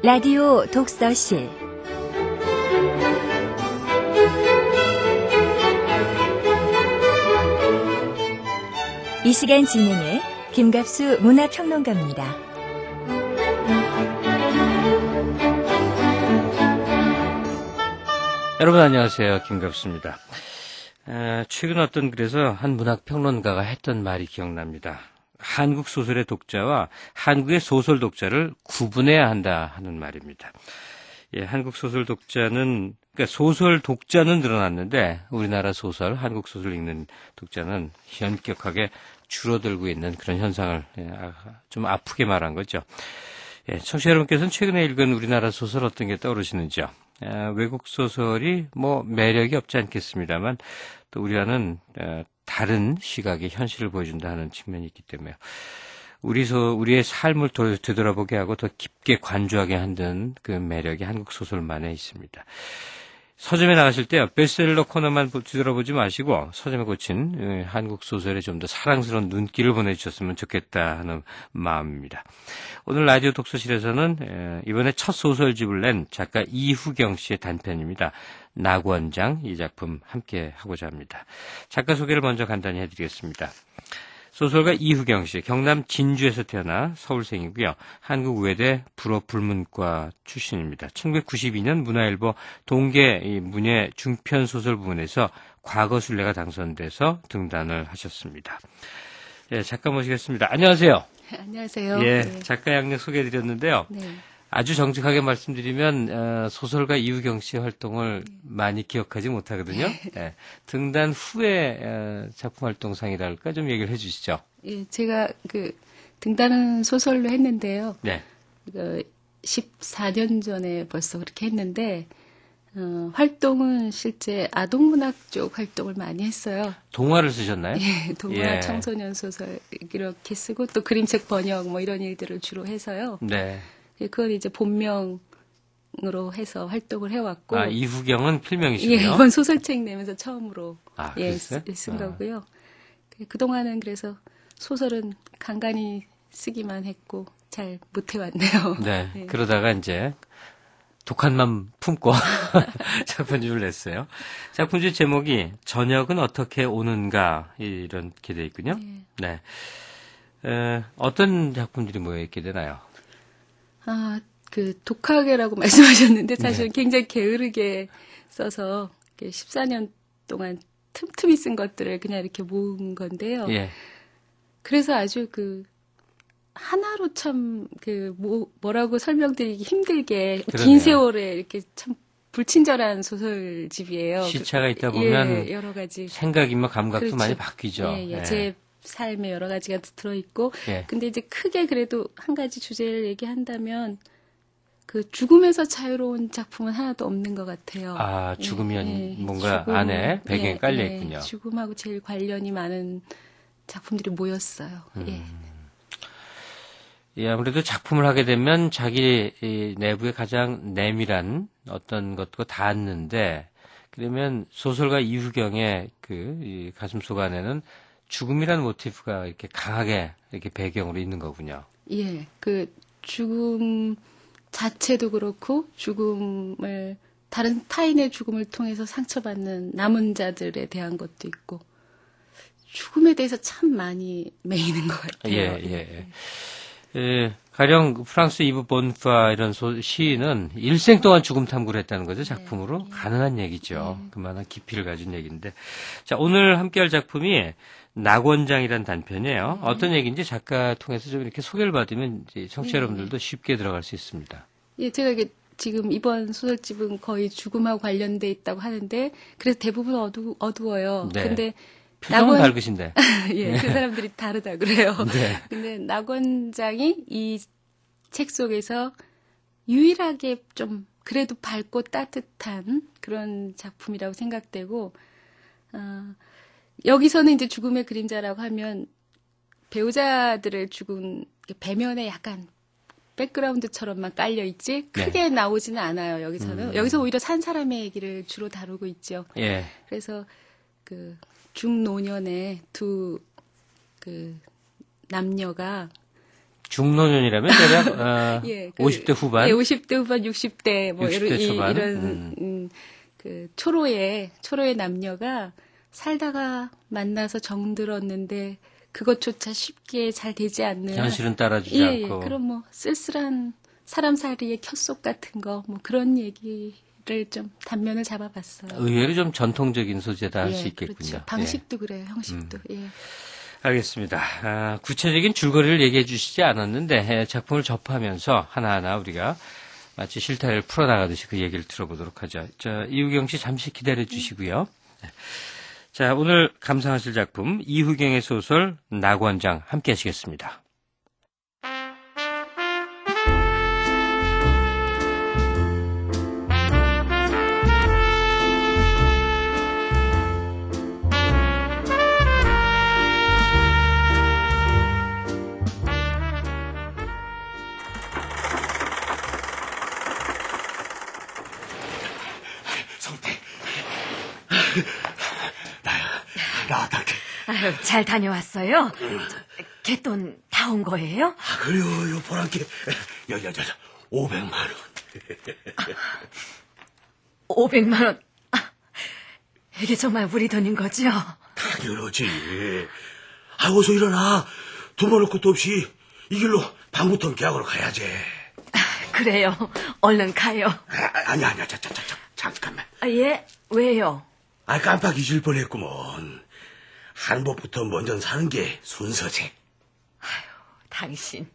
라디오 독서실 이 시간 진행해 김갑수 문화평론가입니다. 여러분 안녕하세요. 김갑수입니다. 최근 어떤 글에서 한 문학평론가가 했던 말이 기억납니다. 한국 소설의 독자와 한국의 소설 독자를 구분해야 한다 하는 말입니다. 예, 한국 소설 독자는, 그러니까 소설 독자는 늘어났는데 우리나라 소설, 한국 소설 읽는 독자는 현격하게 줄어들고 있는 그런 현상을 좀 아프게 말한 거죠. 예, 청취자 여러분께서는 최근에 읽은 우리나라 소설 어떤 게 떠오르시는지요? 외국 소설이 뭐 매력이 없지 않겠습니다만 또 우리와는 다른 시각의 현실을 보여준다 하는 측면이 있기 때문에 우리의 삶을 되돌아보게 하고 더 깊게 관조하게 하는 그 매력이 한국 소설만에 있습니다. 서점에 나가실 때 베스트셀러 코너만 뒤돌아보지 마시고 서점에 꽂힌 한국 소설에 좀 더 사랑스러운 눈길을 보내주셨으면 좋겠다 하는 마음입니다. 오늘 라디오 독서실에서는 이번에 첫 소설집을 낸 작가 이후경 씨의 단편입니다. 낙원장, 이 작품 함께 하고자 합니다. 작가 소개를 먼저 간단히 해드리겠습니다. 소설가 이후경 씨, 경남 진주에서 태어나 서울생이고요. 한국외대 불어불문과 출신입니다. 1992년 문화일보 동계 문예 중편 소설 부문에서 과거순례가 당선돼서 등단을 하셨습니다. 예, 작가 모시겠습니다. 안녕하세요. 안녕하세요. 예, 네. 작가 양력 소개해드렸는데요. 네. 아주 정직하게 말씀드리면 소설가 이후경 씨의 활동을 많이 기억하지 못하거든요. 예, 등단 후에 작품 활동상이랄까 좀 얘기를 해주시죠. 예, 제가 등단은 소설로 했는데요. 네. 14년 전에 벌써 그렇게 했는데 활동은 실제 아동문학 쪽 활동을 많이 했어요. 동화를 쓰셨나요? 예, 동화 예. 청소년 소설 이렇게 쓰고 또 그림책 번역 뭐 이런 일들을 주로 해서요. 네. 그건 이제 본명으로 해서 활동을 해왔고. 이후경은 필명이시고요. 예, 이번 소설책 내면서 처음으로 그랬어요? 쓴 거고요. 그동안은 그래서 소설은 간간히 쓰기만 했고 잘 못해왔네요. 네. 네. 그러다가 이제 독한맘 품고 작품집을 냈어요. 작품집 제목이 저녁은 어떻게 오는가 이렇게 돼 있군요. 네. 어떤 작품들이 모여있게 되나요? 독하게라고 말씀하셨는데 사실은 네. 굉장히 게으르게 써서 14년 동안 틈틈이 쓴 것들을 그냥 이렇게 모은 건데요. 예. 그래서 아주 하나로 참 뭐라고 설명드리기 힘들게 그러네요. 긴 세월에 이렇게 참 불친절한 소설집이에요. 시차가 있다 보면 예, 여러 가지 생각이며 감각도 그렇죠. 많이 바뀌죠. 예, 예. 제 삶에 여러 가지가 들어있고 예. 근데 이제 크게 그래도 한 가지 주제를 얘기한다면 죽음에서 자유로운 작품은 하나도 없는 것 같아요. 죽음이 뭔가 죽음, 안에 배경에 깔려있군요. 죽음하고 제일 관련이 많은 작품들이 모였어요. 예, 아무래도 작품을 하게 되면 자기 내부에 가장 내밀한 어떤 것과 닿았는데, 그러면 소설가 이후경의 이 가슴속 안에는 죽음이라는 모티프가 이렇게 강하게 이렇게 배경으로 있는 거군요. 예, 죽음 자체도 그렇고 다른 타인의 죽음을 통해서 상처받는 남은 자들에 대한 것도 있고 죽음에 대해서 참 많이 매이는 것 같아요. 예. 가령 프랑스 이브 본파 이런 시인은 일생 동안 죽음 탐구를 했다는 거죠. 작품으로. 가능한 얘기죠. 그만한 깊이를 가진 얘기인데. 자, 오늘 함께할 작품이 낙원장이라는 단편이에요. 어떤 얘기인지 작가 통해서 좀 이렇게 소개를 받으면 이제 청취자 여러분들도 쉽게 들어갈 수 있습니다. 예, 제가 지금 이번 소설집은 거의 죽음하고 관련돼 있다고 하는데 그래서 대부분 어두워요. 네. 근데 표정은 밝으신데. 예, 그 사람들이 다르다 그래요. 네. 근데 낙원장이 이 책 속에서 유일하게 좀 그래도 밝고 따뜻한 그런 작품이라고 생각되고 여기서는 이제 죽음의 그림자라고 하면 배우자들의 죽은 배면에 약간 백그라운드처럼만 깔려 있지 크게 나오지는 않아요. 여기서는 여기서 오히려 산 사람의 얘기를 주로 다루고 있죠. 예. 그래서 중노년의 두 남녀가 중노년이라면 대략 예, 50대 후반. 예, 50대 후반, 60대 뭐 60대 초반. 이런 그 초로의 남녀가 살다가 만나서 정들었는데 그것조차 쉽게 잘 되지 않는 현실은 따라주지 예, 않고. 그런 뭐 쓸쓸한 사람살이의 켰속 같은 거 뭐 그런 얘기를 좀 단면을 잡아봤어요. 의외로 좀 전통적인 소재다 할 수 예, 있겠군요. 그렇죠. 방식도 그래요. 형식도. 예. 알겠습니다. 구체적인 줄거리를 얘기해 주시지 않았는데 작품을 접하면서 하나하나 우리가 마치 실타래를 풀어나가듯이 그 얘기를 들어보도록 하죠. 자, 이후경 씨 잠시 기다려 주시고요. 네. 자, 오늘 감상하실 작품 이후경의 소설 낙원장 함께 하시겠습니다. 성태, 나한테. 아유, 잘 다녀왔어요? 개돈 다 온 거예요? 그래요, 요 보란께. 500만 원. 500만 원. 이게 정말 우리 돈인 거죠? 당연하지. 어서 일어나. 돈 벌 것도 없이 이 길로 방구턴 계약으로 가야지. 그래요. 얼른 가요. 아니야. 잠깐만. 예? 왜요? 깜빡 잊을 뻔했구먼. 한복부터 먼저 사는 게 순서지. 당신.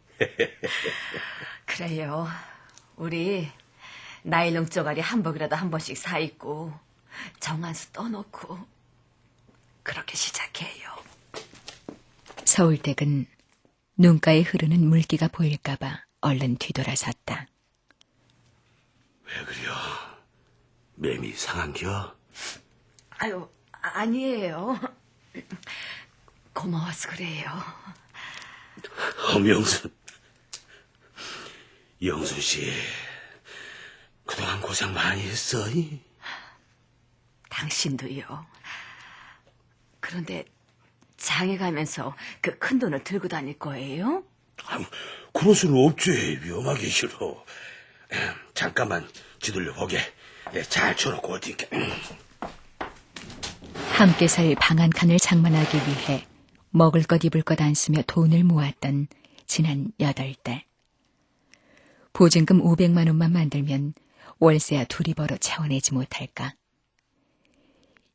그래요. 우리 나일론 쪼가리 한복이라도 한 번씩 사 입고 정한수 떠놓고 그렇게 시작해요. 서울댁은 눈가에 흐르는 물기가 보일까봐 얼른 뒤돌아섰다. 왜 그래요? 맴이 상한겨? 아유, 아니에요. 고마워서 그래요. 영순 씨, 그동안 고생 많이 했어. 당신도요. 그런데 장에 가면서 그 큰 돈을 들고 다닐 거예요? 그럴 수는 없지. 위험하기 싫어. 잠깐만 지들려 보게. 잘 쳐놓고 어디게. 함께 살 방 한 칸을 장만하기 위해 먹을 것 입을 것 안 쓰며 돈을 모았던 지난 8달. 보증금 500만 원만 만들면 월세야 둘이 벌어 채워내지 못할까.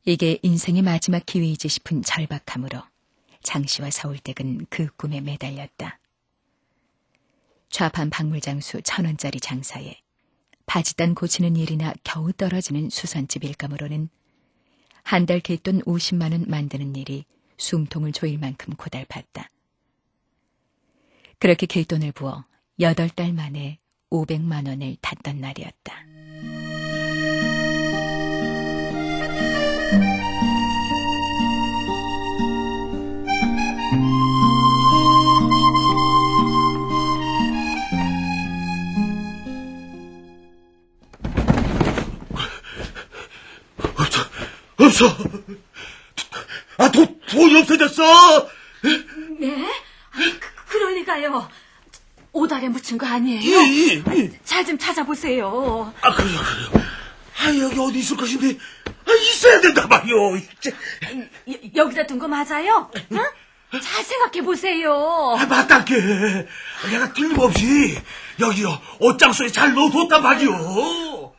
이게 인생의 마지막 기회이지 싶은 절박함으로 장씨와 서울댁은 그 꿈에 매달렸다. 좌판 박물장수 1,000원짜리 장사에 바지단 고치는 일이나 겨우 떨어지는 수선집 일감으로는 한 달 갯돈 50만 원 만드는 일이 숨통을 조일 만큼 고달팠다. 그렇게 갯돈을 부어 8달 만에 500만 원을 탔던 날이었다. 없어. 돈이 없어졌어. 네? 그럴 리가요. 5달에 묻힌 거 아니에요? 잘 좀 찾아보세요. 그래요. 여기 어디 있을 것인데, 있어야 된다 말이오. 여기다 둔 거 맞아요? 응? 잘 생각해 보세요. 맞단게. 내가 틀림없이 여기요 옷장소에 잘 넣어뒀단 말이오.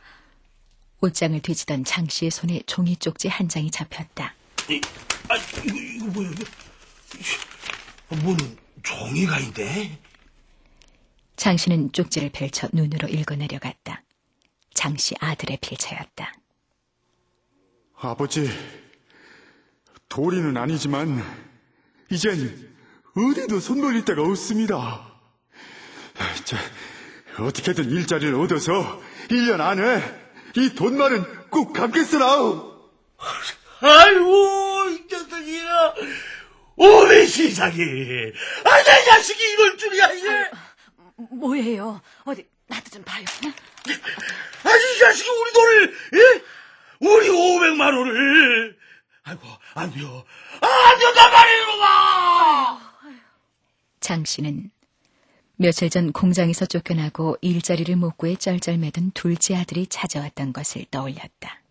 옷장을 뒤지던 장 씨의 손에 종이 쪽지 한 장이 잡혔다. 이거 뭐야? 뭐는 종이가 있네? 장 씨는 쪽지를 펼쳐 눈으로 읽어내려갔다. 장 씨 아들의 필자였다. 아버지, 도리는 아니지만 이젠 어디도 손놀릴 데가 없습니다. 어떻게든 일자리를 얻어서 1년 안에 이 돈만은 꼭 갚겠으라오. 아이고, 이 녀석이야. 오메 세상에. 내 자식이 이럴 줄이야, 이게. 뭐예요? 어디 나도 좀 봐요. 응? 이 자식이 우리 돈을, 우리 500만 원을. 아이고, 안 돼요. 안 된단 말이에요, 마! 장 씨는 며칠 전 공장에서 쫓겨나고 일자리를 못 구해 쩔쩔매던 둘째 아들이 찾아왔던 것을 떠올렸다.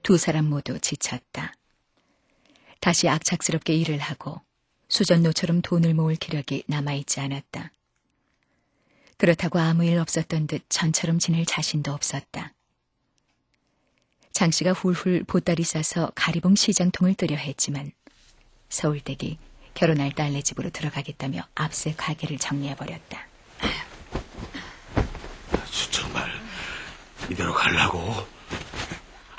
두 사람 모두 지쳤다. 다시 악착스럽게 일을 하고 수전노처럼 돈을 모을 기력이 남아있지 않았다. 그렇다고 아무 일 없었던 듯 전처럼 지낼 자신도 없었다. 장 씨가 훌훌 보따리 싸서 가리봉 시장통을 뜨려 했지만 서울댁이 결혼할 딸네 집으로 들어가겠다며 앞세 가게를 정리해버렸다. 정말 이대로 가려고?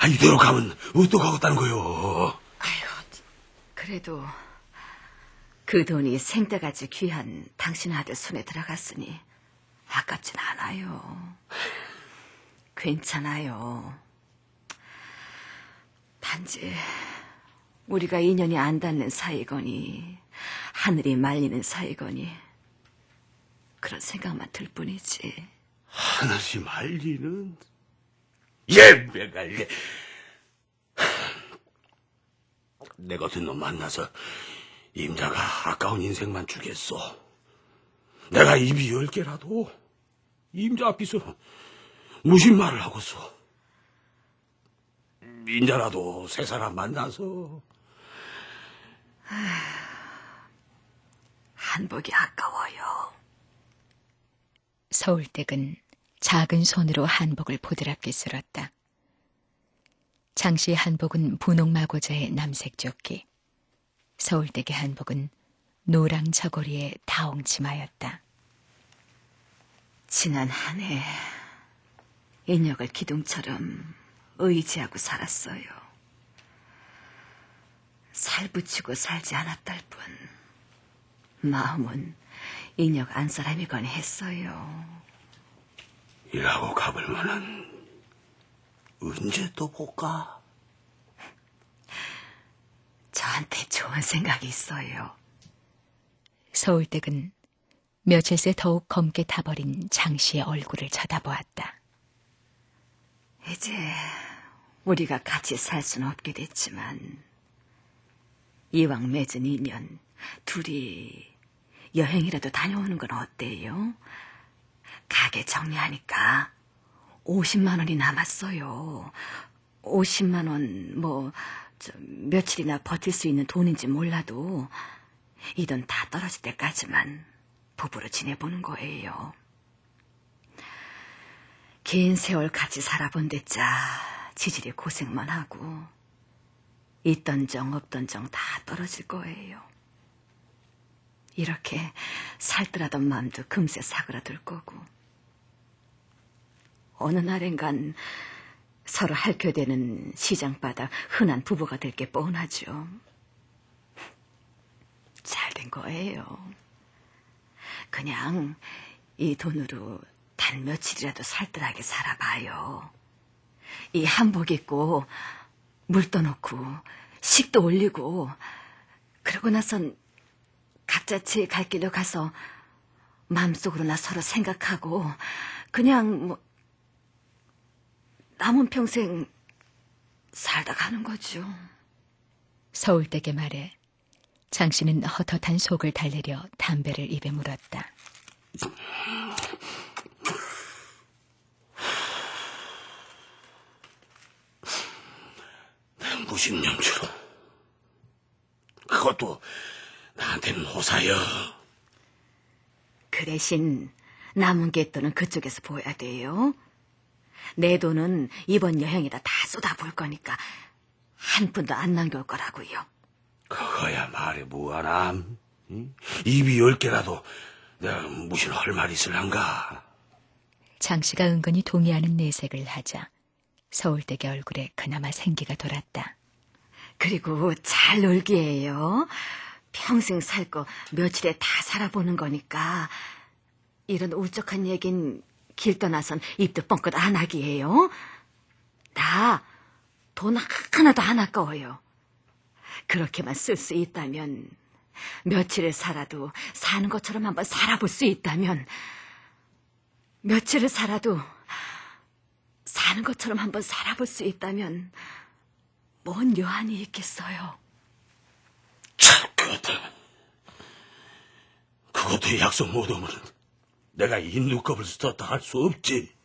이대로 가면 어떡하겠다는 거요? 아이고, 그래도 그 돈이 생때같이 귀한 당신 아들 손에 들어갔으니 아깝진 않아요. 괜찮아요. 단지 우리가 인연이 안 닿는 사이거니 하늘이 말리는 사이거니 그런 생각만 들 뿐이지. 하늘이 말리는? 예배갈래. 내 같은 놈 만나서 임자가 아까운 인생만 주겠소. 내가 입이 10개라도 임자 앞에서 무슨 말을 하겠소. 인자라도 새 사람 만나서. 한복이 아까워요. 서울댁은 작은 손으로 한복을 보드랍게 쓸었다. 장씨의 한복은 분홍마고자의 남색 조끼, 서울댁의 한복은 노랑 저고리의 다홍치마였다. 지난 한 해 인혁을 기둥처럼 의지하고 살았어요. 살붙이고 살지 않았달 뿐 마음은 인혁 안 사람이건 했어요. 일하고 가볼 만한 언제 또 볼까? 저한테 좋은 생각이 있어요. 서울댁은 며칠 새 더욱 검게 타버린 장씨의 얼굴을 쳐다보았다. 이제 우리가 같이 살 수는 없게 됐지만 이왕 맺은 인연 둘이 여행이라도 다녀오는 건 어때요? 가게 정리하니까 50만 원이 남았어요. 50만 원 며칠이나 버틸 수 있는 돈인지 몰라도 이 돈 다 떨어질 때까지만 부부로 지내보는 거예요. 긴 세월 같이 살아본 데짜 지질이 고생만 하고 있던 정 없던 정 다 떨어질 거예요. 이렇게 살뜰하던 마음도 금세 사그라들 거고 어느 날엔간 서로 할켜대는 시장바닥 흔한 부부가 될 게 뻔하죠. 잘 된 거예요. 그냥 이 돈으로 단 며칠이라도 살뜰하게 살아봐요. 이 한복 입고 물 떠놓고 식도 올리고 그러고 나선 각자 제 갈 길로 가서 마음속으로나 서로 생각하고 그냥 남은 평생 살다 가는 거죠. 서울댁의 말에 장씨는 헛헛한 속을 달래려 담배를 입에 물었다. 무슨 염주로? 그것도 나한테는 호사여. 그 대신 남은 갯돈은 그쪽에서 보여야 돼요. 내 돈은 이번 여행에다 다 쏟아볼 거니까 한 푼도 안 남겨올 거라고요. 그거야 말이 무한함. 응? 입이 10개라도 내가 무슨 할 말이 있을란가. 장씨가 은근히 동의하는 내색을 하자 서울댁의 얼굴에 그나마 생기가 돌았다. 그리고 잘 놀기예요. 평생 살 거 며칠에 다 살아보는 거니까 이런 울적한 얘긴 길 떠나선 입도 뻥끗 안 하기예요. 나 돈 하나도 안 아까워요. 그렇게만 쓸 수 있다면 며칠을 살아도 사는 것처럼 한번 살아볼 수 있다면 며칠을 살아도 사는 것처럼 한번 살아볼 수 있다면 뭔 여한이 있겠어요. 참, 그것도 약속 못 오면 내가 이 눈곱을 썼다 할 수 없지.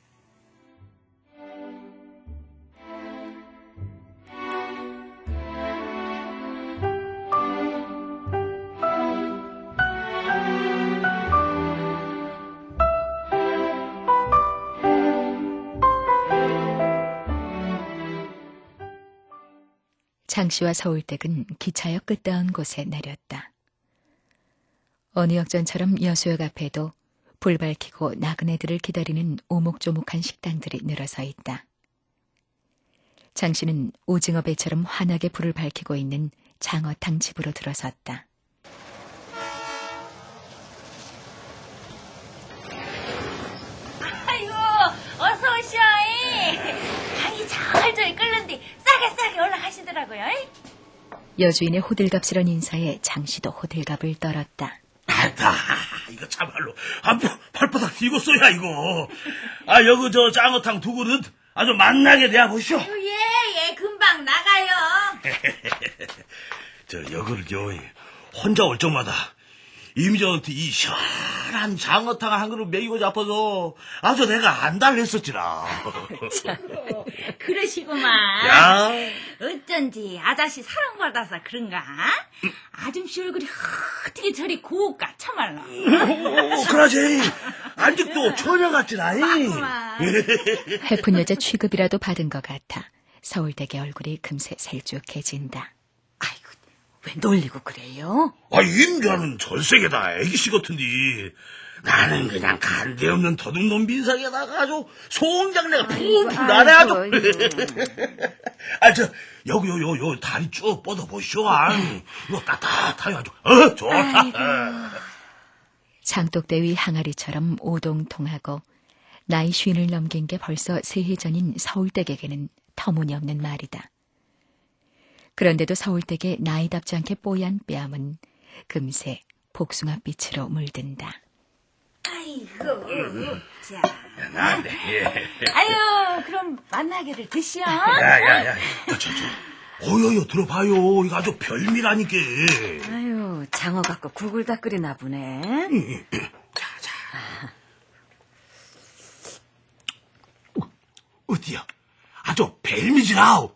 장씨와 서울댁은 기차역 끝다운 곳에 내렸다. 어느 역전처럼 여수역 앞에도 불 밝히고 나그네들을 기다리는 오목조목한 식당들이 늘어서 있다. 장씨는 오징어 배처럼 환하게 불을 밝히고 있는 장어탕 집으로 들어섰다. 아이고, 어서 오시오이. 강이 절절 끓는데 싸게 올라가시더라고요. 여주인의 호들갑스런 인사에 장씨도 호들갑을 떨었다. 아따, 이거 참말로 발바닥 뒤고 써야 이거. 여기 저 장어탕 두 그릇 아주 맛나게 내야 보시오. 예, 금방 나가요. 저 여기를 혼자 올 적마다 임저한테 이 시원한 장어탕 한 그릇 먹이고 잡아서 아주 내가 안달했었지라. 그러시구만. 야, 어쩐지 아저씨 사랑받아서 그런가? 아줌씨 얼굴이 어떻게 저리 고울까 참말로. 그러지. 아직도 처녀 같지라. 해픈 여자 취급이라도 받은 것 같아 서울댁의 얼굴이 금세 셀쭉해진다. 아이고, 왜 놀리고 그래요? 임자는 절세게다 애기씨 같은데 나는 그냥 간대 없는 도둑놈 민상에다가 아주 소홍장내가 푹푹 나네 아주. 여기 요 다리 쭉 뻗어보시오. 이거 따뜻하게 아주 좋아. 장독대위 항아리처럼 오동통하고 나이 50을 넘긴 게 벌써 새해 전인 서울댁에게는 터무니없는 말이다. 그런데도 서울댁의 나이답지 않게 뽀얀 뺨은 금세 복숭아빛으로 물든다. 아이고, 자. 예. 아유, 그럼 만나게를 드시오. 야야야. 어여여 들어봐요. 이거 아주 별미라니까. 아유, 장어 갖고 국을 다 끓이나 보네. 자. 어디야? 아주 별미지라.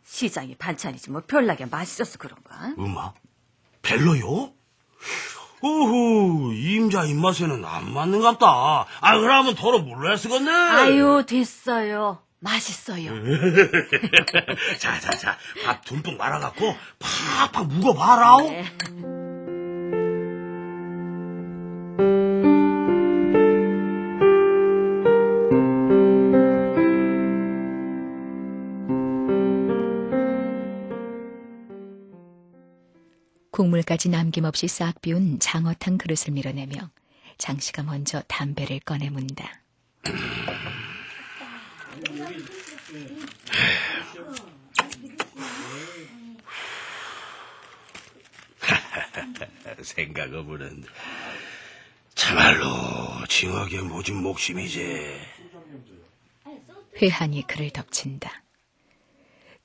시장이 반찬이지 뭐 별나게 맛있어서 그런가? 엄마? 별로요? 오호, 임자 입맛에는 안 맞는갑다. 그러면 더러 물러야 쓰겠네. 아유, 됐어요. 맛있어요. 자, 밥 듬뿍 말아갖고 팍팍 묵어봐라. 네. 국물까지 남김없이 싹 비운 장어탕 그릇을 밀어내며 장씨가 먼저 담배를 꺼내 문다. 생각해보는 참말로 징하게 모진 목심이지. 회한이 그를 덮친다.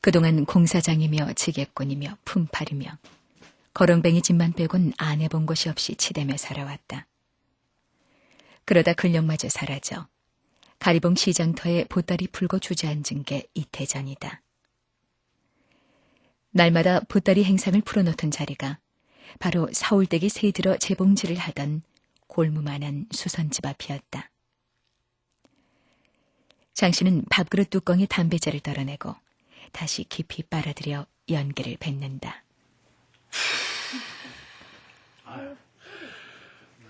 그동안 공사장이며 지객꾼이며 품팔이며 거렁뱅이 집만 빼곤 안 해본 것이 없이 치대며 살아왔다. 그러다 근력마저 사라져 가리봉 시장터에 보따리 풀고 주저앉은 게 이태 전이다. 날마다 보따리 행상을 풀어놓던 자리가 바로 서울댁이 새들어 재봉질을 하던 골무만한 수선집 앞이었다. 장씨는 밥그릇 뚜껑에 담배재를 떨어내고 다시 깊이 빨아들여 연기를 뱉는다.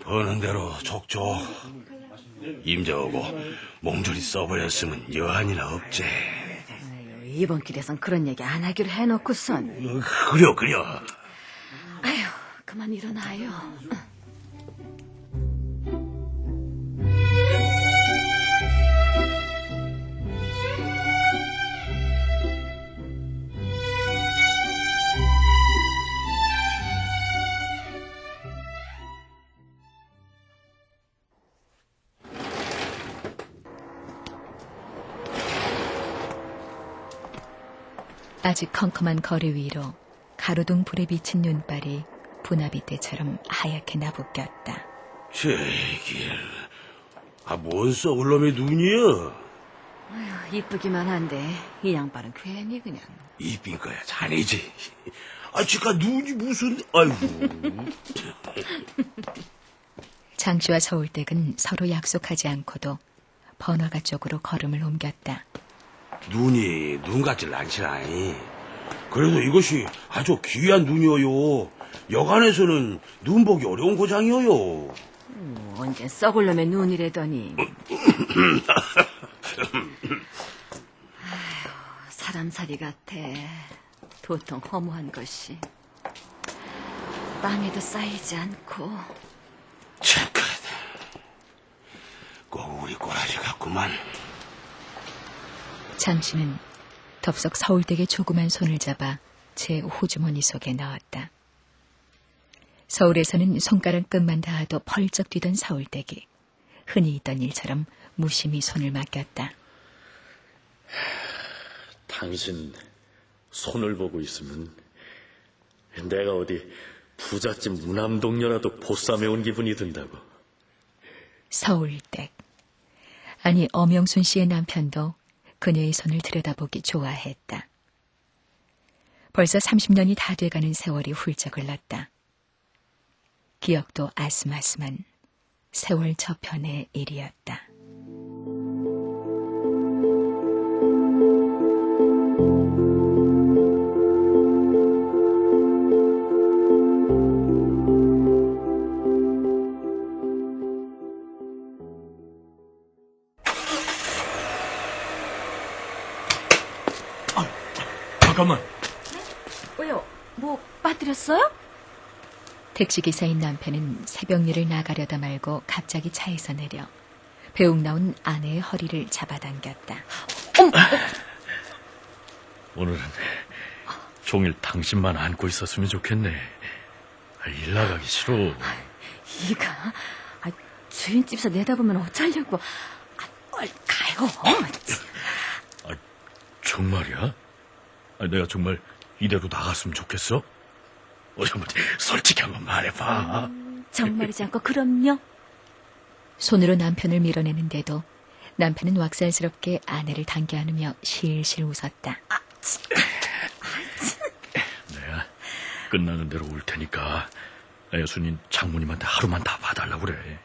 버는 대로 족족. 임자오고 몸조리 써버렸으면 여한이나 없지. 이번 길에선 그런 얘기 안 하기로 해놓고선. 그려. 아유, 그만 일어나요. 아직 컴컴한 거리 위로 가로등 불에 비친 눈발이 분화비 때처럼 하얗게 나부꼈다. 제길, 뭔 썩을 놈의 눈이야? 이쁘기만 한데 이 양반은 괜히 그냥. 이쁜 거야, 자네지. 지가 눈이 무슨, 아이고. 장씨와 서울댁은 서로 약속하지 않고도 번화가 쪽으로 걸음을 옮겼다. 눈이 눈 같질 않지라니. 그래도 이것이 아주 귀한 눈이어요. 여간에서는 눈 보기 어려운 고장이어요. 언젠 썩을 놈의 눈이래더니. 아휴, 사람살이 같아. 도통 허무한 것이. 땅에도 쌓이지 않고. 잠깐. 꼭 우리 꼬라지 같구만. 장씨는 덥석 서울댁의 조그만 손을 잡아 제 호주머니 속에 넣었다. 서울에서는 손가락 끝만 닿아도 펄쩍 뛰던 서울댁이 흔히 있던 일처럼 무심히 손을 맡겼다. 당신 손을 보고 있으면 내가 어디 부잣집 무남동녀라도 보쌈해온 기분이 든다고. 서울댁. 아니 엄영순 씨의 남편도 그녀의 손을 들여다보기 좋아했다. 벌써 30년이 다 돼가는 세월이 훌쩍 흘렀다. 기억도 아슴아슴한 세월 저편의 일이었다. 잠깐만. 왜요? 뭐 빠뜨렸어요? 택시기사인 남편은 새벽일을 나가려다 말고 갑자기 차에서 내려 배웅 나온 아내의 허리를 잡아당겼다. 오늘은 종일 당신만 안고 있었으면 좋겠네. 일 나가기 싫어. 이가 주인집에서 내다보면 어쩌려고. 얼 가요. 정말이야? 내가 정말 이대로 나갔으면 좋겠어? 정말 솔직히 한번 말해봐. 정말이지 않고 그럼요. 손으로 남편을 밀어내는데도 남편은 왁살스럽게 아내를 당겨 안으며 실실 웃었다. 내가 끝나는 대로 올 테니까 애순인 장모님한테 하루만 다 봐달라고 그래.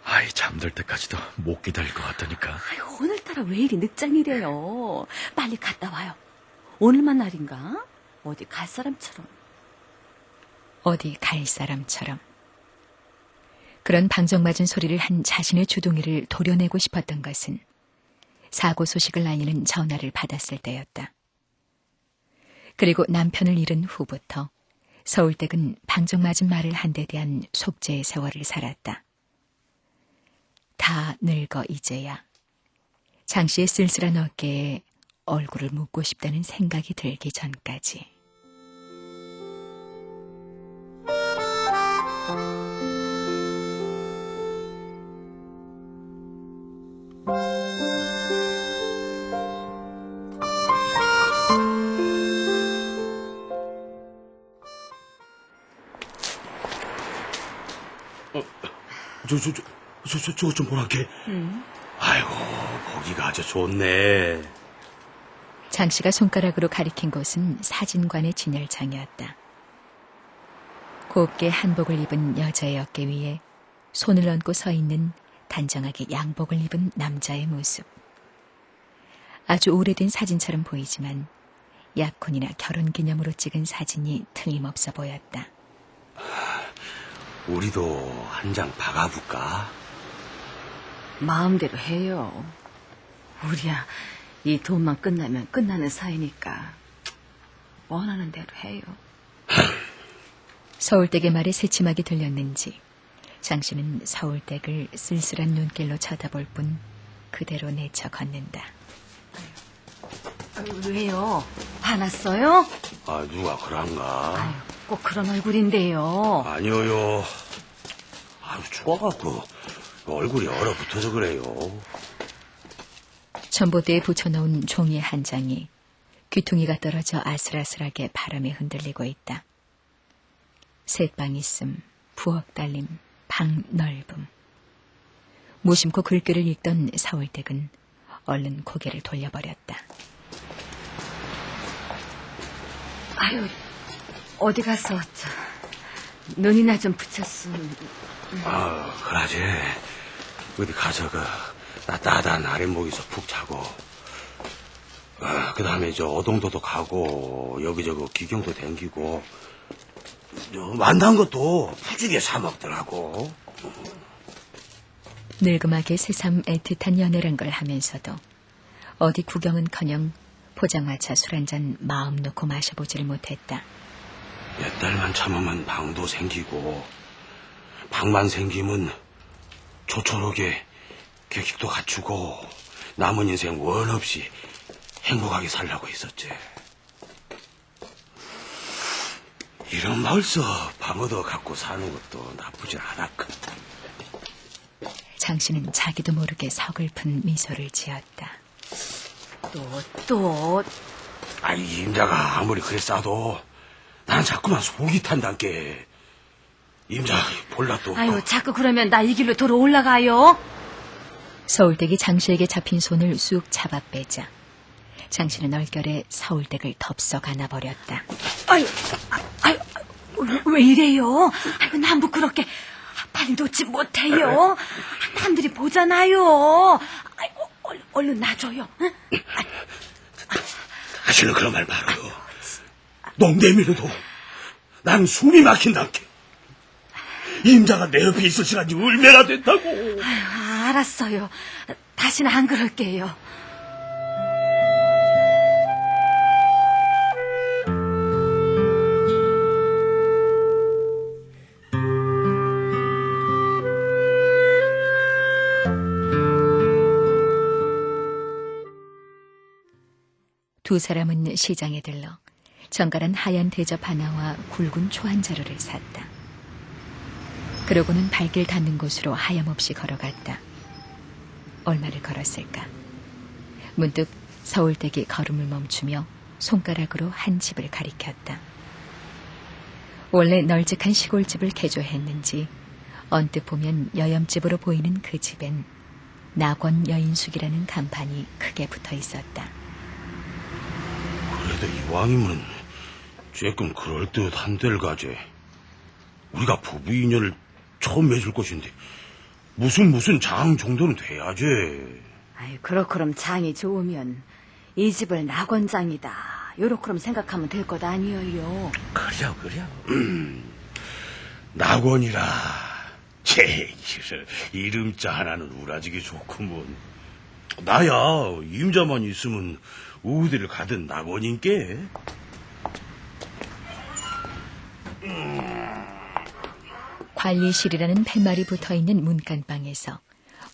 아이 잠들 때까지도 못 기다릴 것 같다니까. 오늘따라 왜 이리 늦장이래요. 빨리 갔다 와요. 오늘만 날인가? 어디 갈 사람처럼. 어디 갈 사람처럼. 그런 방정맞은 소리를 한 자신의 주둥이를 도려내고 싶었던 것은 사고 소식을 알리는 전화를 받았을 때였다. 그리고 남편을 잃은 후부터 서울댁은 방정맞은 말을 한 데 대한 속죄의 세월을 살았다. 다 늙어 이제야 장씨의 쓸쓸한 어깨에 얼굴을 묻고 싶다는 생각이 들기 전까지. 저거 좀 보라게. 아이고, 보기가 아주 좋네. 장씨가 손가락으로 가리킨 곳은 사진관의 진열장이었다. 곱게 한복을 입은 여자의 어깨 위에 손을 얹고 서 있는 단정하게 양복을 입은 남자의 모습. 아주 오래된 사진처럼 보이지만 약혼이나 결혼기념으로 찍은 사진이 틀림없어 보였다. 우리도 한 장 박아볼까? 마음대로 해요. 우리야 이 돈만 끝나면 끝나는 사이니까 원하는 대로 해요. 서울댁의 말에 새침하게 들렸는지 장씨는 서울댁을 쓸쓸한 눈길로 쳐다볼 뿐 그대로 내쳐 걷는다. 왜요? 화났어요? 누가 그런가? 꼭 그런 얼굴인데요. 아니요. 추워갖고 얼굴이 얼어붙어서 그래요. 전봇대에 붙여놓은 종이 한 장이 귀퉁이가 떨어져 아슬아슬하게 바람에 흔들리고 있다. 셋방 있음, 부엌 달림, 방 넓음. 무심코 글귀를 읽던 서울댁은 얼른 고개를 돌려버렸다. 아유, 어디 가서 눈이나 좀 붙였음. 그러지. 어디 가서 따뜻한 아랫목에서 푹 자고, 그 다음에 어동도도 가고, 여기저기 기경도 댕기고, 만난 것도 푸지게 사 먹더라고. 늙음하게 새삼 애틋한 연애란 걸 하면서도 어디 구경은커녕 포장마차 술 한 잔 마음 놓고 마셔보지를 못했다. 몇 달만 참으면 방도 생기고, 방만 생기면 조촐하게 객식도 갖추고 남은 인생 원 없이 행복하게 살라고 했었지. 이런 마을서 방 얻어 갖고 사는 것도 나쁘지 않았거든. 장씨는 자기도 모르게 서글픈 미소를 지었다. 아이, 임자가 아무리 그랬어도 난 자꾸만 속이 탄단께. 임자 볼라 또. 아유, 자꾸 그러면 나 이 길로 돌아 올라가요. 서울댁이 장씨에게 잡힌 손을 쑥 잡아 빼자 장씨는 얼결에 서울댁을 덥석 안아버렸다. 아유, 왜 이래요? 아이고, 난 부끄럽게 빨리 놓지 못해요. 남들이 보잖아요. 아이고, 얼른 놔줘요. 응? 다시는 그런 말 말아요. 농내미로도 난 숨이 막힌단께. 임자가 내 옆에 있을 시간이 얼마나 됐다고. 아유, 알았어요. 다시는 안 그럴게요. 두 사람은 시장에 들러 정갈한 하얀 대접 하나와 굵은 초 한 자루를 샀다. 그러고는 발길 닿는 곳으로 하염없이 걸어갔다. 얼마를 걸었을까? 문득 서울댁이 걸음을 멈추며 손가락으로 한 집을 가리켰다. 원래 널찍한 시골집을 개조했는지 언뜻 보면 여염집으로 보이는 그 집엔 낙원 여인숙이라는 간판이 크게 붙어 있었다. 그래도 이왕이면 조금 그럴듯한 데를 가지. 우리가 부부 인연을 처음 맺을 것인데 무슨 장 정도는 돼야지. 아유, 그럼 장이 좋으면 이 집을 낙원장이다, 요렇게럼 생각하면 될 것 아니에요. 그래. 낙원이라. 이름자 하나는 우라지기 좋구먼. 나야 임자만 있으면 어디를 가든 낙원인께. 관리실이라는 팻말이 붙어있는 문간방에서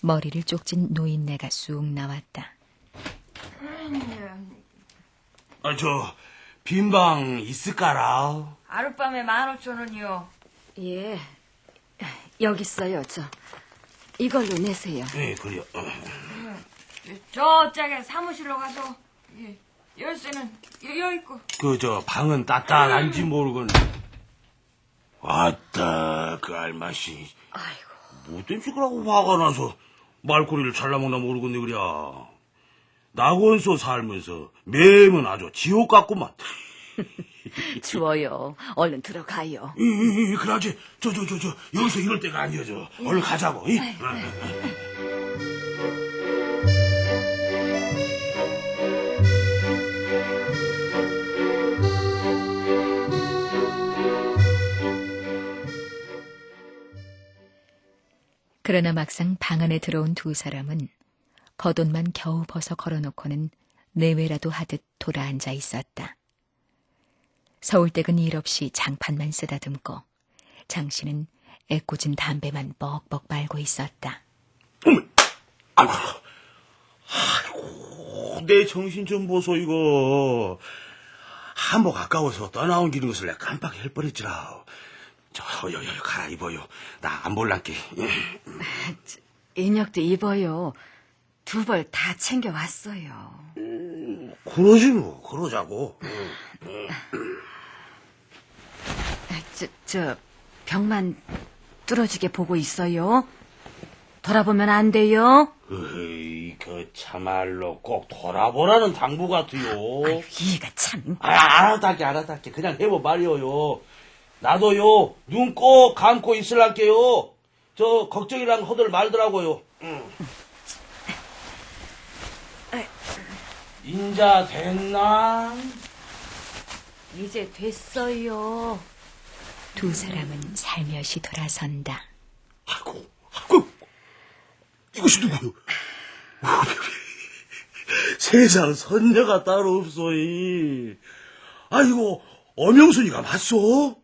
머리를 쪽진 노인네가 쑥 나왔다. 빈방 있을까라? 하룻밤에 15,000원이요. 예, 여기 있어요. 이걸로 내세요. 네, 그래요. 저짝에 사무실로 가서 열쇠는 여기 있고. 방은 따뜻한지 모르건. 아따, 그 알맛이. 아이고. 뭐 때문에 그러고 화가 나서 말꼬리를 잘라먹나 모르겠네, 그랴. 낙원서 살면서 매면 아주 지옥 같구만. 추워요. 얼른 들어가요. 그러지. 여기서 이럴 때가 아니어져. 얼른 가자고. 그러나 막상 방 안에 들어온 두 사람은 겉옷만 겨우 벗어 걸어놓고는 내외라도 하듯 돌아앉아 있었다. 서울댁은 일 없이 장판만 쓰다듬고 장씨는 애꿎은 담배만 뻑뻑 빨고 있었다. 아이고, 내 정신 좀 보소, 이거. 한복 가까워서 떠나온 길인 것을 내가 깜빡 헬뻔했지라. 갈아입어요. 나 안 볼란게. 인력도 입어요. 2벌 다 챙겨왔어요. 그러지 뭐, 그러자고. 저 벽만 뚫어지게 보고 있어요. 돌아보면 안 돼요. 에이, 참말로 꼭 돌아보라는 당부 같아요. 아유, 이가 참. 알았다게. 그냥 해보 말이요. 나도요, 눈 꼭 감고 있을랄게요. 저, 걱정이랑 허들 말더라고요. 인자 됐나? 이제 됐어요. 두 사람은 살며시 돌아선다. 아이고, 이것이 누구요? 세상 선녀가 따로 없소이. 아이고, 엄영순이가 맞소?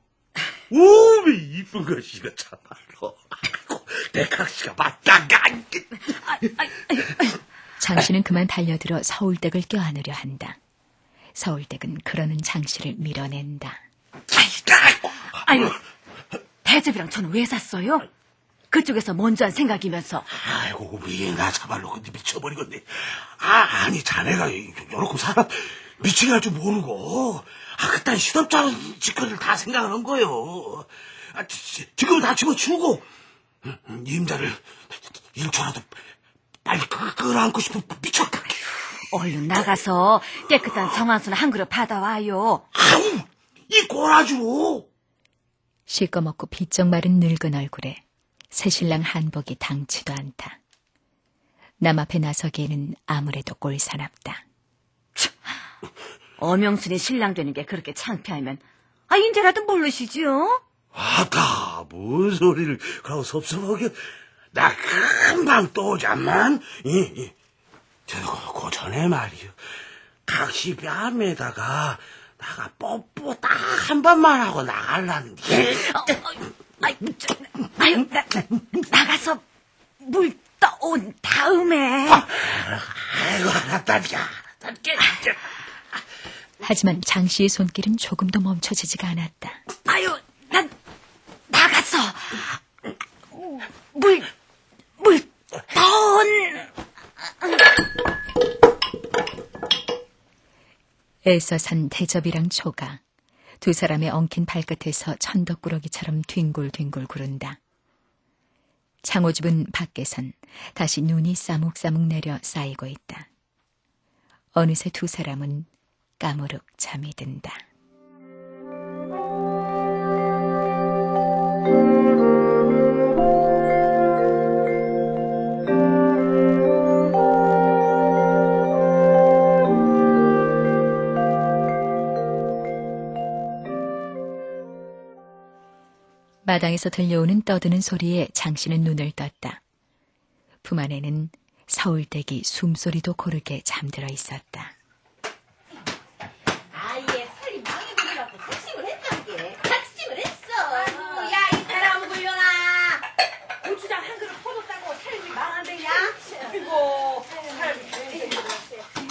오메 이쁜 것이가 참말로. 아이고, 내 각시가 맞다가. 장씨는 그만 달려들어 서울댁을 껴안으려 한다. 서울댁은 그러는 장씨를 밀어낸다. 아유, 대접이랑 저는 왜 샀어요? 그쪽에서 먼저 한 생각이면서. 아이고, 나 참말로 근데 미쳐버리겠네. 아니, 자네가 요렇게 사람 미치게 할 줄 모르고, 그딴 시덥잖은 짓거리를 다 생각하는 거요. 지금 다 집어치우고, 임자를 1초라도 빨리 끌어안고 싶은 미쳤다. 얼른 나가서 깨끗한 정한수나 한 그릇 받아와요. 아우, 이 꼬라지로. 시꺼멓고 비쩍 마른 늙은 얼굴에 새신랑 한복이 당치도 않다. 남 앞에 나서기에는 아무래도 꼴사납다. 엄영순이 신랑 되는 게 그렇게 창피하면 인제라도 모르시죠? 아까 뭔 소리를 그러고 섭섭하게. 나 금방 또 오자만. 그 전에 말이요, 각시 뺨에다가 나가 뽀뽀 딱 한 번만 하고 나갈란데. 나가서 물 떠온 다음에. 아이고, 알았다니까. 하지만 장씨의 손길은 조금도 멈춰지지가 않았다. 난 나가서 물 떠온. 애써 산 대접이랑 초가 두 사람의 엉킨 발끝에서 천덕꾸러기처럼 뒹굴뒹굴 구른다. 창호집은 밖에선 다시 눈이 싸묵싸묵 내려 쌓이고 있다. 어느새 두 사람은 까무룩 잠이 든다. 마당에서 들려오는 떠드는 소리에 장씨는 눈을 떴다. 품 안에는 서울댁이 숨소리도 고르게 잠들어 있었다. 아예 살이 망해버리라고 작심을 했단 게. 작심을 했어. 아이고, 야, 이 사람 굴려나. 고추장 한 그릇 퍼줬다고 살이 망한대냐? 아이고, 사람이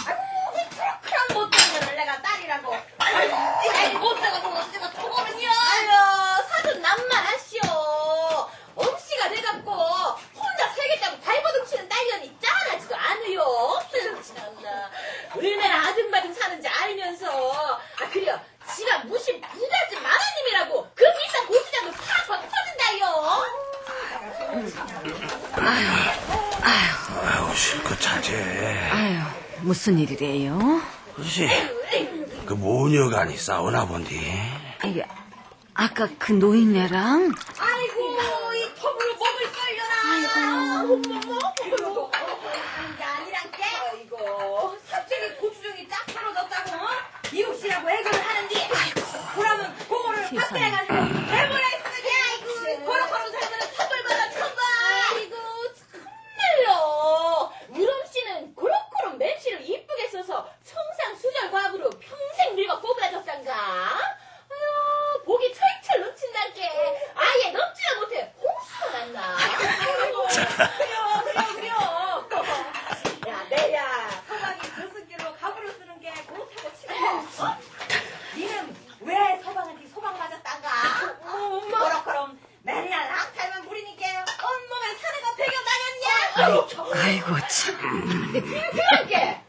아이고, 그렇게 못된 년을 내가 딸이라고. 아이고, 못다가 뭐 어째가 토거는요. 아유, 사돈 남만하시오. 엄씨가 돼갖고 혼자 살겠다고 발버둥치는 딸년이 짠하지도 않으요. 참나. 얼마나 아등바등 사는지 알면서. 그래요. 지가 무슨 부잣집 마마님이라고 그 비싼 고추장도 팍팍 터진다요. 아유, 실컷 자제. 무슨 일이래요? 글쎄, 그 모녀간이 싸우나 본디. 아까 그 노인네랑. 아이고, 이 턱으로 먹을 걸려나. 어머머, 게 아니란 게. 아이고, 갑자기 고추장이 딱 떨어졌다고. 이웃이라고 애교를 하는데. 그러면 그거를 밖에 가서 해보라 했으면. 아이고, 고로고로 살면은 턱을마다 쳐봐. 아이고, 참말로. 우럼씨는 그럭그럭 맵시를 이쁘게 써서 성상수절 과부로 평생 늙어 꼬부라졌단가. 아유, 복이 철철 넘친단게. 아예 넘지도 못해 홍수가 났나. 그래요. 야, 내야 서방이 저승길로 가부를 쓰는 게 그렇다고 치고. 니는 왜 서방한테 소방 맞았단가? 엄마. 그럼 맨날 악탈만 부리니까 온몸에 사내가 배겨 다녔냐? 아이고 참. 그렇게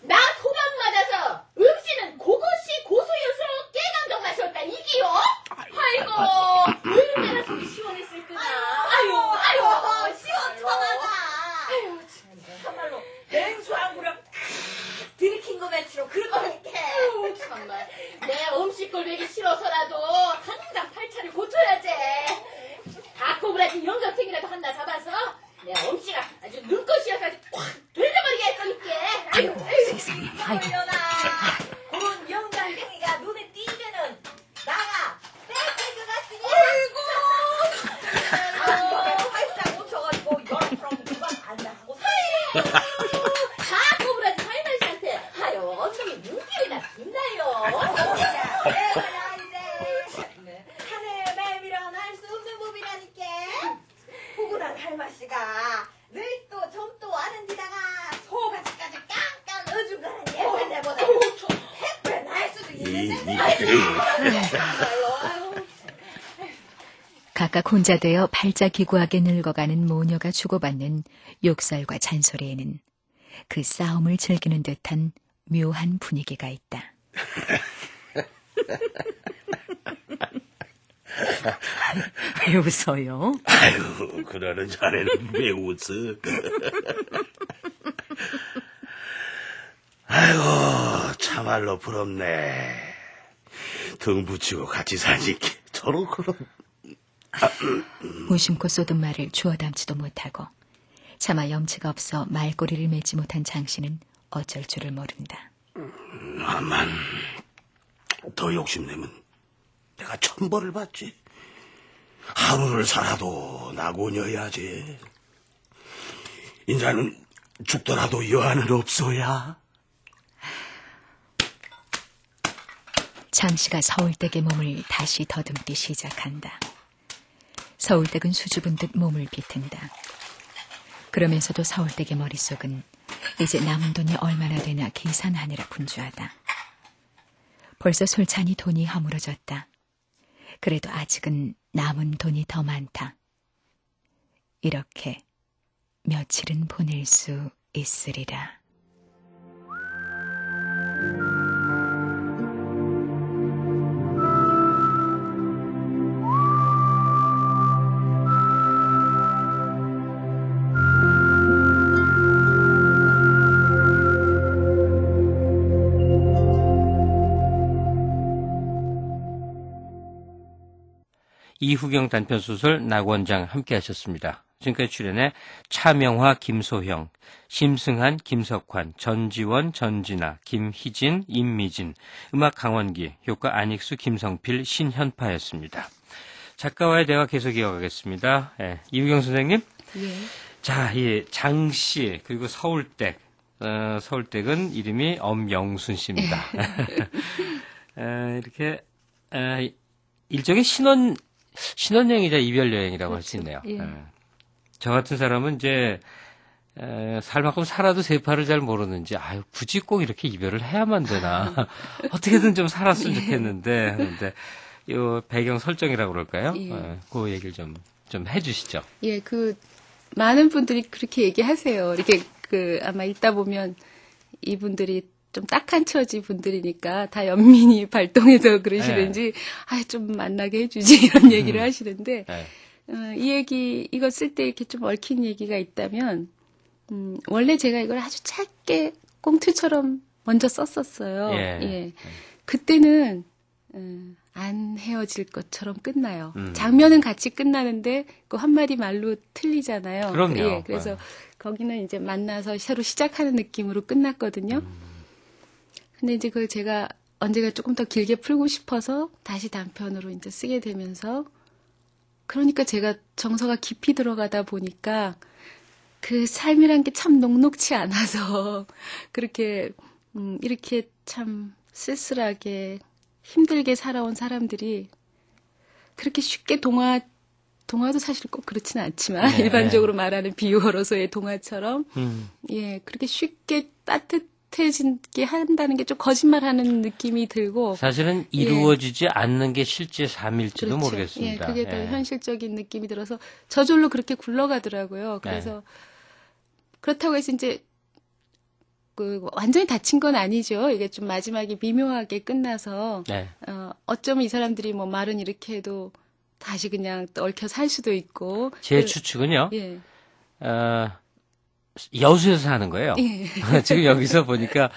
나 소방 땡이라도 한다 잡아서 내가 엄씨가 아주 눈꽃이어서 아주 확 돌려버리게 할 거니까. 아유, 세상에, 아이고. 올려놔. 그런 영감 땡이가 눈에 띄면은 나가 뺏길 것 같으니. 아이고, 활짝 묻혀가지고 여름처럼 누가 안나하고 다 꼬부라진 할머니 씨한테 하여 언놈이 눈길이나 빛나요. 하늘 매미란 할 수 없는 법이라니까. 호구랑 할마씨가 늘도 점도 아는지다가 소같이까지 깡깡 어준 거는 예쁜 데보다 100배 나을 수도 있는데. 각각 혼자 되어 발자기구하게 늙어가는 모녀가 주고받는 욕설과 잔소리에는 그 싸움을 즐기는 듯한 묘한 분위기가 있다. 왜 웃어요? 아유, 그러는 자네는 왜 웃어? 아이고, 참말로 부럽네. 등 붙이고 같이 살니까 저렇게. 무심코 쏟은 말을 주워 담지도 못하고 차마 염치가 없어 말꼬리를 맺지 못한 장씨는 어쩔 줄을 모른다. 나만 더 욕심내면 내가 천벌을 받지. 하루를 살아도 나고녀야지. 인자는 죽더라도 여한은 없어야. 장씨가 서울댁의 몸을 다시 더듬기 시작한다. 서울댁은 수줍은 듯 몸을 비튼다. 그러면서도 서울댁의 머릿속은 이제 남은 돈이 얼마나 되나 계산하느라 분주하다. 벌써 솔찬히 돈이 허물어졌다. 그래도 아직은 남은 돈이 더 많다. 이렇게 며칠은 보낼 수 있으리라. 이후경 단편소설 낙원장 함께 하셨습니다. 지금까지 출연해 차명화, 김소형, 심승한, 김석환, 전지원, 전진아, 김희진, 임미진, 음악 강원기, 효과 안익수, 김성필, 신현파였습니다. 작가와의 대화 계속 이어가겠습니다. 네, 이후경 선생님. 예. 자, 이 장씨 그리고 서울댁. 서울댁은 이름이 엄영순 씨입니다. 이렇게 일종의 신혼여행이자 이별여행이라고 할 수 있네요. 예. 저 같은 사람은 이제 살 만큼 살아도 세파를 잘 모르는지 아유 굳이 꼭 이렇게 이별을 해야만 되나 어떻게든 좀 살았으면 좋겠는데 하는데 요 배경 설정이라고 그럴까요? 예. 그 얘기를 좀 해주시죠. 예, 많은 분들이 그렇게 얘기하세요. 이렇게 아마 읽다 보면 이분들이 좀 딱한 처지 분들이니까 다 연민이 발동해서 그러시는지 좀 만나게 해주지 이런 얘기를 하시는데 이 얘기 이거 쓸 때 이렇게 좀 얽힌 얘기가 있다면 원래 제가 이걸 아주 짧게 꽁트처럼 먼저 썼었어요. 예. 그때는 안 헤어질 것처럼 끝나요. 장면은 같이 끝나는데 그 한마디 말로 틀리잖아요. 그럼요. 예, 그래서 거기는 이제 만나서 새로 시작하는 느낌으로 끝났거든요. 근데 이제 그걸 제가 언제가 조금 더 길게 풀고 싶어서 다시 단편으로 이제 쓰게 되면서 그러니까 제가 정서가 깊이 들어가다 보니까 그 삶이란 게 참 녹록치 않아서 그렇게 이렇게 참 쓸쓸하게 힘들게 살아온 사람들이 그렇게 쉽게 동화도 사실 꼭 그렇지는 않지만 일반적으로 말하는 비유어로서의 동화처럼 예 그렇게 쉽게 따뜻해지게 한다는 게 좀 거짓말하는 느낌이 들고 사실은 이루어지지 않는 게 실제 삶일지도 그렇죠. 모르겠습니다. 예, 그게 더 현실적인 느낌이 들어서 저절로 그렇게 굴러가더라고요. 그래서 그렇다고 해서 이제 완전히 다친 건 아니죠. 이게 좀 마지막에 미묘하게 끝나서 어쩌면 이 사람들이 뭐 말은 이렇게 해도 다시 그냥 얽혀 살 수도 있고. 제 추측은요. 예. 여수에서 사는 거예요. 예. 지금 여기서 보니까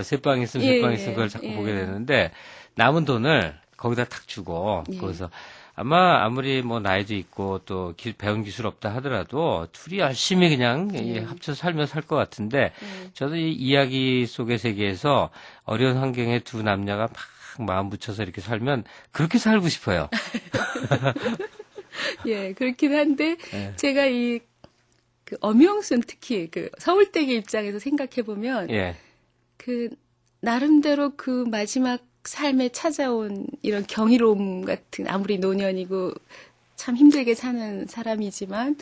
세방 있으면 세방 있으면 그걸 자꾸 보게 되는데 남은 돈을 거기다 탁 주고 거기서 아마 아무리 뭐 나이도 있고 또 배운 기술 없다 하더라도 둘이 열심히 그냥 합쳐서 살며 살 것 같은데 저도 이 이야기 속의 세계에서 어려운 환경에 두 남녀가 막 마음 붙여서 이렇게 살면 그렇게 살고 싶어요. 예, 그렇긴 한데 제가 그 엄영순 특히 그 서울대기 입장에서 생각해 보면 그 나름대로 그 마지막 삶에 찾아온 이런 경이로움 같은 아무리 노년이고 참 힘들게 사는 사람이지만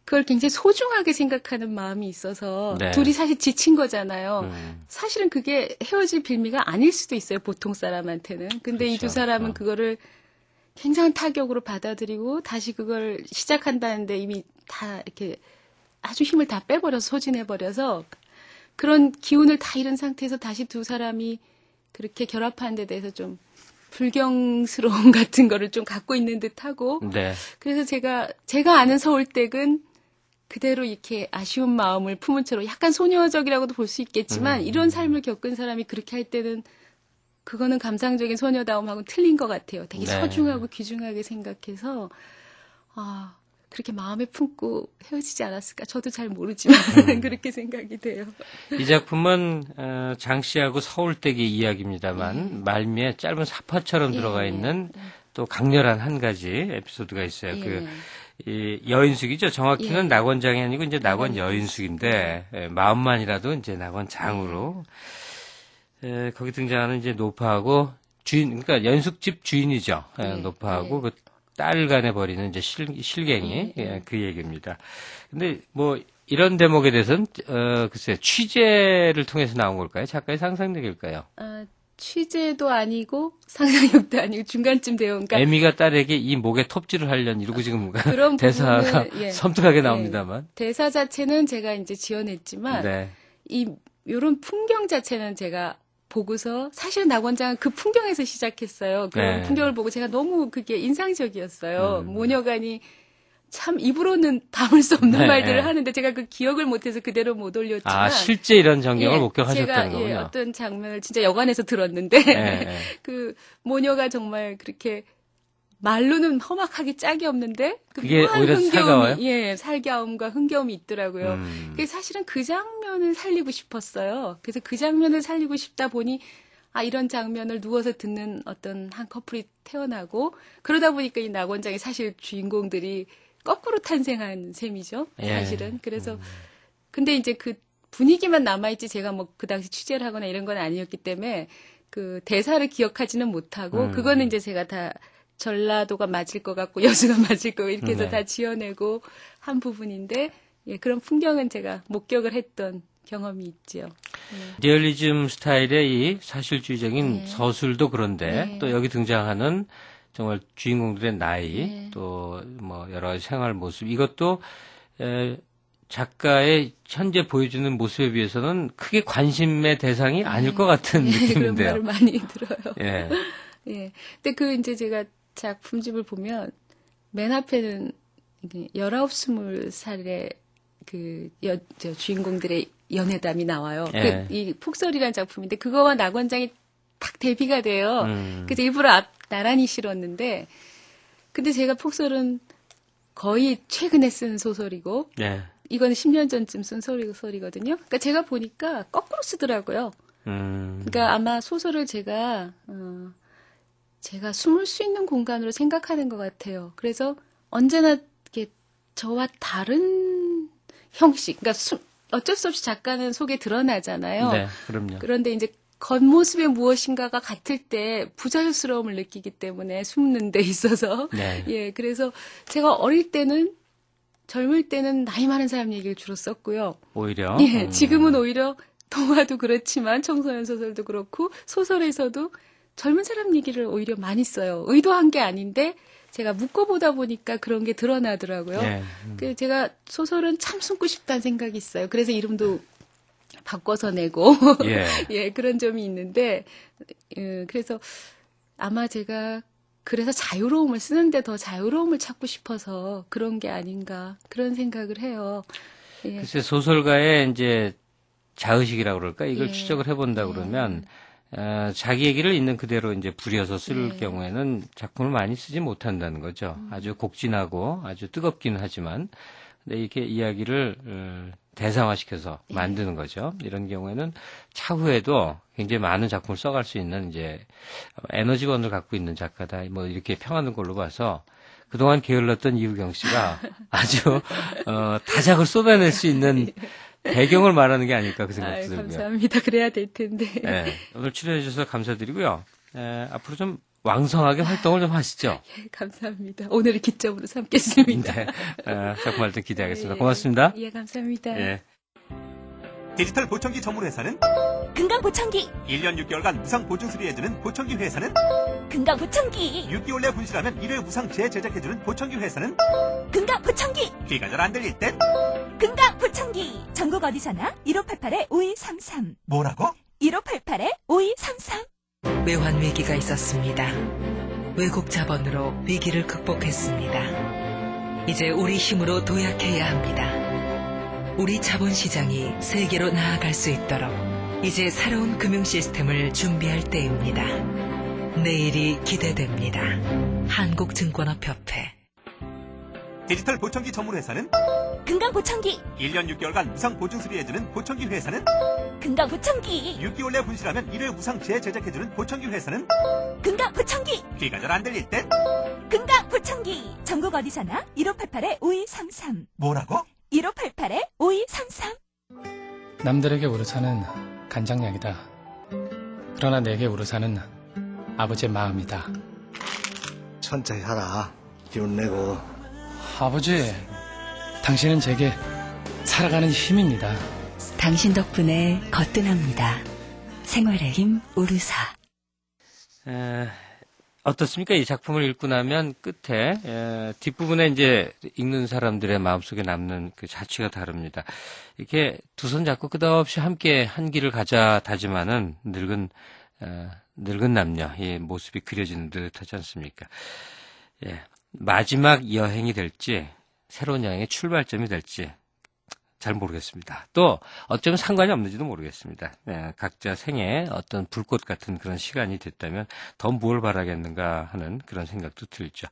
그걸 굉장히 소중하게 생각하는 마음이 있어서 둘이 사실 지친 거잖아요. 사실은 그게 헤어질 빌미가 아닐 수도 있어요. 보통 사람한테는. 근데 그렇죠. 이 두 사람은 그거를 굉장한 타격으로 받아들이고 다시 그걸 시작한다는데 이미 다 이렇게 아주 힘을 다 빼버려서 소진해버려서 그런 기운을 다 잃은 상태에서 다시 두 사람이 그렇게 결합하는 데 대해서 좀 불경스러움 같은 거를 좀 갖고 있는 듯하고 그래서 제가 아는 서울댁은 그대로 이렇게 아쉬운 마음을 품은 채로 약간 소녀적이라고도 볼 수 있겠지만 이런 삶을 겪은 사람이 그렇게 할 때는 그거는 감상적인 소녀다움하고는 틀린 것 같아요. 되게 소중하고 귀중하게 생각해서 그렇게 마음에 품고 헤어지지 않았을까? 저도 잘 모르지만 그렇게 생각이 돼요. 이 작품은 장 씨하고 서울대기 이야기입니다만 말미에 짧은 사파처럼 들어가 있는 또 강렬한 한 가지 에피소드가 있어요. 이 여인숙이죠. 정확히는 낙원장이 아니고 이제 낙원 여인숙인데 마음만이라도 이제 낙원장으로 거기 등장하는 이제 노파하고 주인, 그러니까 연숙집 주인이죠. 노파하고 그 딸 간에 벌이는 이제 실갱이 그 얘기입니다. 근데 뭐 이런 대목에 대해서는 글쎄 취재를 통해서 나온 걸까요? 작가의 상상력일까요? 취재도 아니고 상상력도 아니고 중간쯤 돼요. 그러니까 애미가 딸에게 이 목에 톱질을 하려는 이러고 지금 그런 대사가 부분은, 섬뜩하게 나옵니다만 대사 자체는 제가 이제 지어냈지만 요런 풍경 자체는 제가 보고서 사실 낙원장은 그 풍경에서 시작했어요. 그 풍경을 보고 제가 너무 그게 인상적이었어요. 모녀간이 참 입으로는 담을 수 없는 말들을 하는데 제가 그 기억을 못해서 그대로 못 올렸지만 실제 이런 전경을 목격하셨다는 거군요. 제가 어떤 장면을 진짜 여관에서 들었는데 그 모녀가 정말 그렇게 말로는 험악하게 짝이 없는데 그게 오히려 살가워요? 살가움과 흥겨움이 있더라고요. 그래서 사실은 그 장면을 살리고 싶었어요. 그래서 그 장면을 살리고 싶다 보니 이런 장면을 누워서 듣는 어떤 한 커플이 태어나고 그러다 보니까 이 낙원장이 사실 주인공들이 거꾸로 탄생한 셈이죠. 사실은. 그래서 근데 이제 그 분위기만 남아있지 제가 뭐 그 당시 취재를 하거나 이런 건 아니었기 때문에 그 대사를 기억하지는 못하고 그거는 이제 제가 다 전라도가 맞을 것 같고 여수가 맞을 거 이렇게 해서 다 지어내고 한 부분인데 그런 풍경은 제가 목격을 했던 경험이 있죠. 리얼리즘 스타일의 이 사실주의적인 서술도 그런데 또 여기 등장하는 정말 주인공들의 나이 또 뭐 여러 가지 생활 모습 이것도 작가의 현재 보여주는 모습에 비해서는 크게 관심의 대상이 아닐 것 같은 느낌인데요. 그런 말을 많이 들어요. 근데 그 이제 제가 작품집을 보면 맨 앞에는 19, 20살의 그 주인공들의 연애담이 나와요. 이 폭설이라는 작품인데 그거와 낙원장이 딱 대비가 돼요. 그래서 일부러 나란히 실었는데 근데 제가 폭설은 거의 최근에 쓴 소설이고 이거는 10년 전쯤 쓴 소설이거든요. 그러니까 제가 보니까 거꾸로 쓰더라고요. 그러니까 아마 소설을 제가 숨을 수 있는 공간으로 생각하는 것 같아요. 그래서 언제나 이렇게 저와 다른 형식, 그러니까 어쩔 수 없이 작가는 속에 드러나잖아요. 네, 그럼요. 그런데 이제 겉모습에 무엇인가가 같을 때 부자연스러움을 느끼기 때문에 숨는 데 있어서 그래서 제가 어릴 때는 젊을 때는 나이 많은 사람 얘기를 주로 썼고요. 오히려 지금은 오히려 동화도 그렇지만 청소년 소설도 그렇고 소설에서도 젊은 사람 얘기를 오히려 많이 써요. 의도한 게 아닌데 제가 묶어보다 보니까 그런 게 드러나더라고요. 그래서 제가 소설은 참 숨고 싶다는 생각이 있어요. 그래서 이름도 바꿔서 내고 그런 점이 있는데 그래서 아마 제가 그래서 자유로움을 쓰는데 더 자유로움을 찾고 싶어서 그런 게 아닌가 그런 생각을 해요. 글쎄 소설가의 이제 자의식이라고 그럴까 이걸 추적을 해본다 그러면 자기 얘기를 있는 그대로 이제 부려서 쓸 경우에는 작품을 많이 쓰지 못한다는 거죠. 아주 곡진하고 아주 뜨겁기는 하지만, 근데 이렇게 이야기를 대상화시켜서 만드는 거죠. 이런 경우에는 차후에도 굉장히 많은 작품을 써갈 수 있는 이제 에너지원을 갖고 있는 작가다. 뭐 이렇게 평하는 걸로 봐서 그동안 게을렀던 이우경 씨가 아주 다작을 쏟아낼 수 있는 배경을 말하는 게 아닐까 그 생각도 들고요. 감사합니다. 그래야 될 텐데. 네, 오늘 출연해 주셔서 감사드리고요. 앞으로 좀 왕성하게 활동을 좀 하시죠. 예, 감사합니다. 오늘을 기점으로 삼겠습니다. 네, 작품 활동 기대하겠습니다. 고맙습니다. 예, 감사합니다. 예. 디지털 보청기 전문 회사는 금강 보청기. 1년 6개월간 무상 보증 수리해주는 보청기 회사는 금강 보청기. 6개월 내 분실하면 1회 무상 재제작해주는 보청기 회사는 금강 보청기. 귀가 잘 안 들릴 땐 금강 보청기. 전국 어디서나 1588-5233. 뭐라고? 1588-5233. 외환 위기가 있었습니다. 외국 자본으로 위기를 극복했습니다. 이제 우리 힘으로 도약해야 합니다. 우리 자본시장이 세계로 나아갈 수 있도록 이제 새로운 금융 시스템을 준비할 때입니다. 내일이 기대됩니다. 한국증권업협회. 디지털 보청기 전문 회사는 금강 보청기. 1년 6개월간 무상 보증 수리해주는 보청기 회사는 금강 보청기. 6개월 내 분실하면 1회 무상 재제작해주는 보청기 회사는 금강 보청기. 귀가 잘 안 들릴 땐 금강 보청기. 전국 어디서나 1588-5233. 뭐라고? 1588-5233. 남들에게 우르사는 간장약이다. 그러나 내게 우르사는 아버지의 마음이다. 천천히 하라. 기운 내고. 아버지, 당신은 제게 살아가는 힘입니다. 당신 덕분에 거뜬합니다. 생활의 힘 우르사. 어떻습니까? 이 작품을 읽고 나면 끝에 뒷부분에 이제 읽는 사람들의 마음속에 남는 그 자취가 다릅니다. 이렇게 두 손 잡고 끝없이 함께 한 길을 가자 다짐하는 늙은 남녀의 모습이 그려지는 듯 하지 않습니까? 예. 마지막 여행이 될지 새로운 여행의 출발점이 될지 잘 모르겠습니다. 또 어쩌면 상관이 없는지도 모르겠습니다. 네, 각자 생에 어떤 불꽃 같은 그런 시간이 됐다면 더 뭘 바라겠는가 하는 그런 생각도 들죠.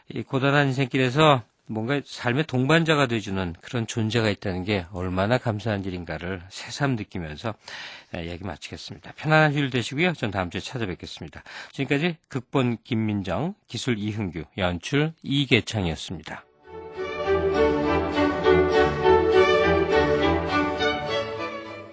이 고단한 인생길에서 뭔가 삶의 동반자가 돼주는 그런 존재가 있다는 게 얼마나 감사한 일인가를 새삼 느끼면서 얘기 마치겠습니다. 편안한 휴일 되시고요. 전 다음 주에 찾아뵙겠습니다. 지금까지 극본 김민정, 기술 이흥규, 연출 이계창이었습니다.